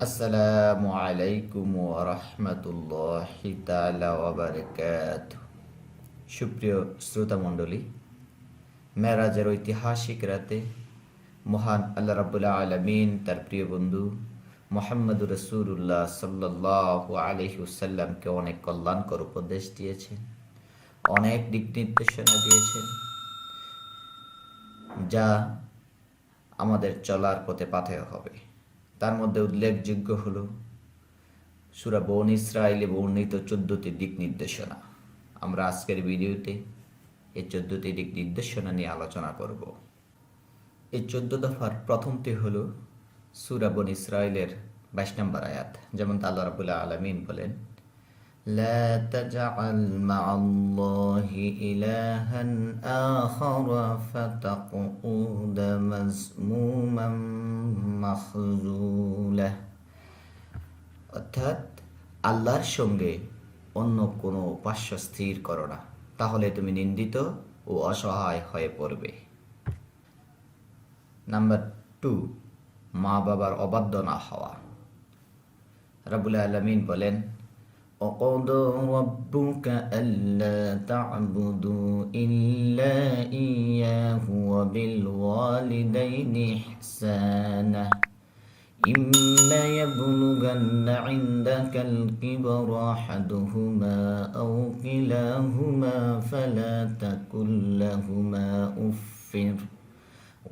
আসসালামু আলাইকুম ওয়া রাহমাতুল্লাহি তাআলা ওয়া বারাকাতুহু। সুপ্রিয় শ্রোতা মণ্ডলী, মেরাজের ঐতিহাসিক রাতে মহান আল্লাহ রাব্বুল আলামিন তার প্রিয় বন্ধু মুহাম্মদুর রাসূলুল্লাহ সাল্লাল্লাহু আলাইহি ওয়াসাল্লামকে অনেক কল্যাণকর উপদেশ দিয়েছেন, অনেক দিক নির্দেশনা দিয়েছেন, যা আমাদের চলার পথে পাথেয় হবে। তার মধ্যে উল্লেখযোগ্য হলো সূরা বনী ইসরাঈলে বর্ণিত 14টি দিক নির্দেশনা। আমরা আজকের ভিডিওতে এই 14টি দিক নির্দেশনা নিয়ে আলোচনা করব। এই 14 দফার প্রথমটি হলো সূরা বনী ইসরাঈলের 22 নম্বর আয়াত, যেমন আল্লাহ রাব্বুল আলামিন বলেন, লা তাজআল মা'আল্লাহি ইলাহান আখারা ফাতাকুদা মাযমুমান মাখযুলা। অর্থাৎ আল্লাহর সঙ্গে অন্য কোনো উপাস্য স্থির করো না, তাহলে তুমি নিন্দিত ও অসহায় হয়ে পড়বে। নাম্বার 2, মা বাবার অবাধ্য না হওয়া। রাব্বুল আলামিন বলেন, وَقَضَى رَبُّكَ أَلَّا تَعْبُدُوا إِلَّا إِيَّاهُ وَبِالْوَالِدَيْنِ إِحْسَانًا إِمَّا يَبْلُغَنَّ عِندَكَ الْكِبَرَ أَحَدُهُمَا أَوْ كِلَاهُمَا فَلَا تَقُل لَّهُمَا أُفٍّ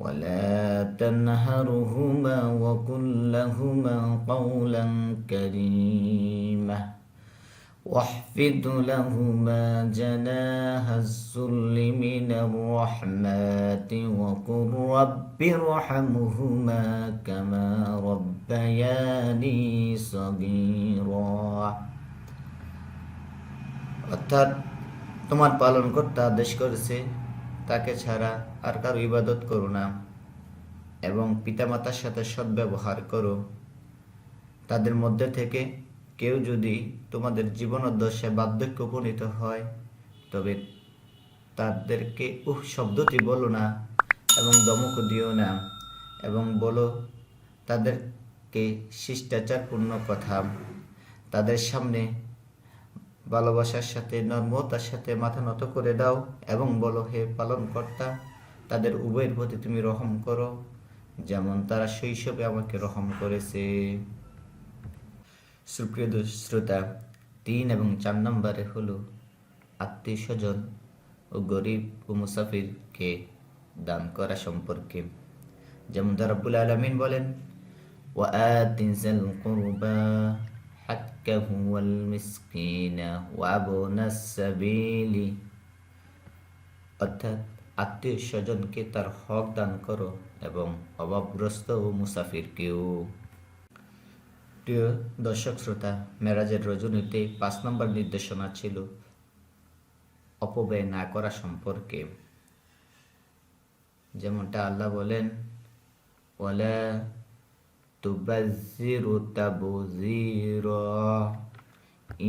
وَلَا تَنْهَرْهُمَا وَقُل لَّهُمَا قَوْلًا كَرِيمًا واخفض لهما جناح الذل من الرحمة وقل رب ارحمهما كما ربياني صغيرا। অর্থাৎ তোমার পালনকর্তা আদেশ করেছে, তাকে ছাড়া আর কারো ইবাদত করো না এবং পিতামাতার সাথে সদ্ব্যবহার করো। তাদের মধ্যে থেকে কেউ যদি তোমাদের জীবনোদ্দেশ্যে বার্ধক্য উপনীত হয়, তবে তাদেরকে শব্দটি বলো না এবং ধমক দিও না, এবং বলো তাদেরকে শিষ্টাচারপূর্ণ কথা। তাদের সামনে ভালোবাসার সাথে নম্রতার সাথে মাথা নত করে দাও এবং বলো, হে পালনকর্তা, তাদের উভয়ের প্রতি তুমি রহম করো, যেমন তারা শৈশবে আমাকে রহম করেছে। সুপ্রিয় শ্রোতা, 3 এবং 4 নম্বরে হলো আত্মীয় স্বজন ও গরিব ও মুসাফিরকে দান করা সম্পর্কে, যেমন রাব্বুল আলামিন বলেন, ওয়াআতি যাল কুরবা হাক্কাহু ওয়াল মিসকিনা ওয়া ইবনাস সাবিলি। অর্থাৎ আত্মীয় স্বজনকে তার হক দান করো এবং অভাবগ্রস্ত ও মুসাফিরকেও। প্রিয় দর্শক শ্রোতা, মেরাজের রজনীতে 5 নম্বর নির্দেশনা ছিল অপব্যয় না করা সম্পর্কে, যেমনটা আল্লাহ বলেন, ওয়ালা তুবাজ্জিরু তাবযীরা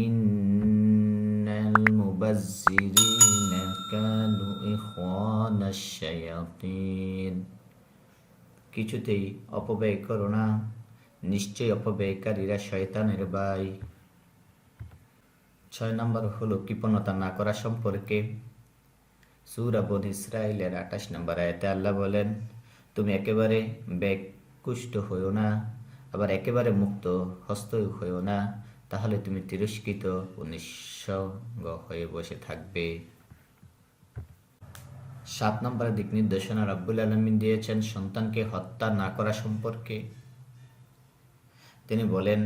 ইন্নাল মুবাজ্জিরিনা কানু ইখওয়ানাশ শায়াতিন। কিছুতেই অপব্যয় করো না, নিশ্চয়ই অপব্যয়কারীরা শয়তানের ভাই। 6 নম্বর হলো কৃপণতা না করা সম্পর্কে। সূরা বনী ইসরাঈলের 28 নম্বর আয়াতে আল্লাহ বলেন, তুমি একেবারে ব্যাকুষ্ট হইও না, আবার একেবারে মুক্ত হস্ত হইও না, তাহলে তুমি তিরস্কৃত ও নিঃসঙ্গ হয়ে বসে থাকবে। 7 নম্বর দিক নির্দেশনা রাব্বুল আলামিন দিয়েছেন সন্তানকে হত্যা না করা সম্পর্কে। তিনি বলেন,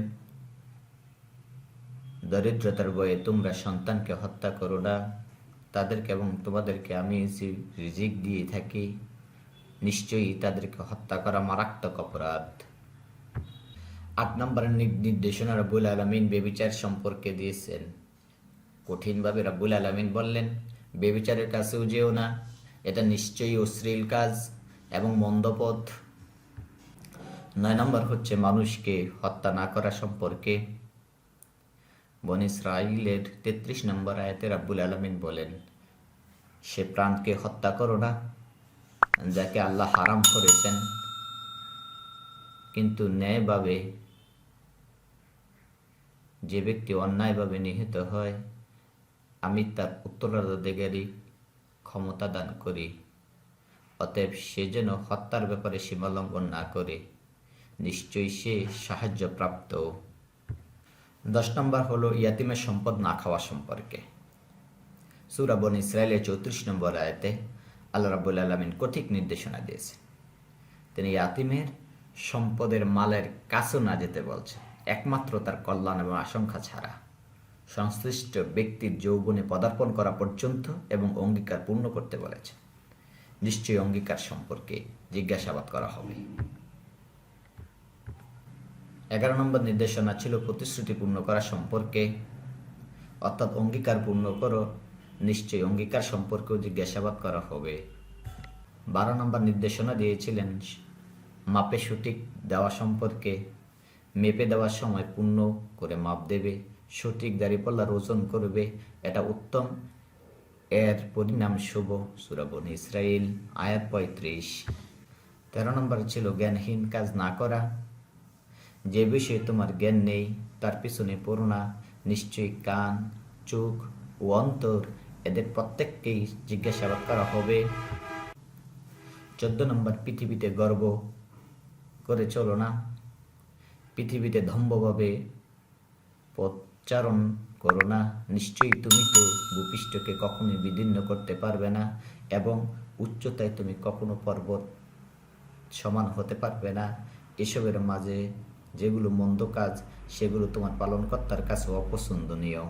দরিদ্রতার ভয়ে তোমরা সন্তানকে হত্যা করো না, তাদেরকে এবং তোমাদেরকে আমি রিজিক দিয়ে থাকি, নিশ্চয়ই তাদেরকে হত্যা করা মারাত্মক অপরাধ। 8 নম্বরের নির্দেশনা রাব্বুল আলামিন ব্যভিচার সম্পর্কে দিয়েছেন। কঠিনভাবে রাব্বুল আলামিন বললেন, ব্যভিচারের কাছেও যেও না, এটা নিশ্চয়ই অশ্লীল কাজ এবং মন্দ পথ। 9 নম্বর হচ্ছে মানুষকে হত্যা না করা সম্পর্কে। বনী ইসরাঈলের 33 নম্বর আয়াতে রাব্বুল আলামিন বলেন, সে প্রাণকে হত্যা করো না যাকে আল্লাহ হারাম করেছেন, কিন্তু ন্যায়ভাবে যে ব্যক্তি অন্যায়ভাবে নিহত হয় আমি তার উত্তরাধিকারী ক্ষমতা দান করি, অতএব সে যেন হত্যার ব্যাপারে সীমালঙ্ঘন না করে, নিশ্চয়ই সে সাহায্যপ্রাপ্ত। 10 নম্বর হলো ইয়াতিমের সম্পদ না খাওয়া সম্পর্কে। সূরা বনী ইসরাঈলের 34 নম্বর আয়াতে আল্লাহ রাব্বুল আলামিন কঠিন নির্দেশনা দিয়েছেন। তিনি ইয়াতিমের সম্পদের মালের কাছেও না যেতে বলছেন, একমাত্র তার কল্যাণ এবং আশঙ্কা ছাড়া, সংশ্লিষ্ট ব্যক্তির যৌবনে পদার্পণ করা পর্যন্ত এবং অঙ্গীকার পূর্ণ করতে বলেছেন। নিশ্চয়ই অঙ্গীকার সম্পর্কে জিজ্ঞাসাবাদ করা হবে। 11 নম্বর নির্দেশনা ছিল প্রতিশ্রুতি পূর্ণ করা সম্পর্কে, অর্থাৎ অঙ্গীকার পূর্ণ করো, নিশ্চয়ই অঙ্গীকার সম্পর্কেও জিজ্ঞাসাবাদ করা হবে। 12 নম্বর নির্দেশনা দিয়েছিলেন মাপে সঠিক দেওয়া সম্পর্কে, মেপে দেওয়ার সময় পূর্ণ করে মাপ দেবে, সঠিক দাঁড়িপাল্লার ওজন করবে, এটা উত্তম, এর পরিণাম শুভ। সূরা বনী ইসরাঈল আয়াত 35। 13 নম্বর ছিল জ্ঞানহীন কাজ না করা, যে বিষয়ে তোমার জ্ঞান নেই তার পিছনে পড়ো না, নিশ্চয়ই কান, চোখ ও অন্তর এদের প্রত্যেককেই জিজ্ঞাসাবাদ করা হবে। 14 নম্বর পৃথিবীতে গর্ব করে চলো না, পৃথিবীতে দম্ভভাবে পথচারণ করো না, নিশ্চয়ই তুমি তো ভূপৃষ্ঠকে কখনোই বিদীর্ণ করতে পারবে না এবং উচ্চতায় তুমি কখনো পর্বত সমান হতে পারবে না। এসবের মাঝে যেগুলো মন্দ কাজ সেগুলো তোমার পালনকর্তার কাছে অপছন্দনীয়।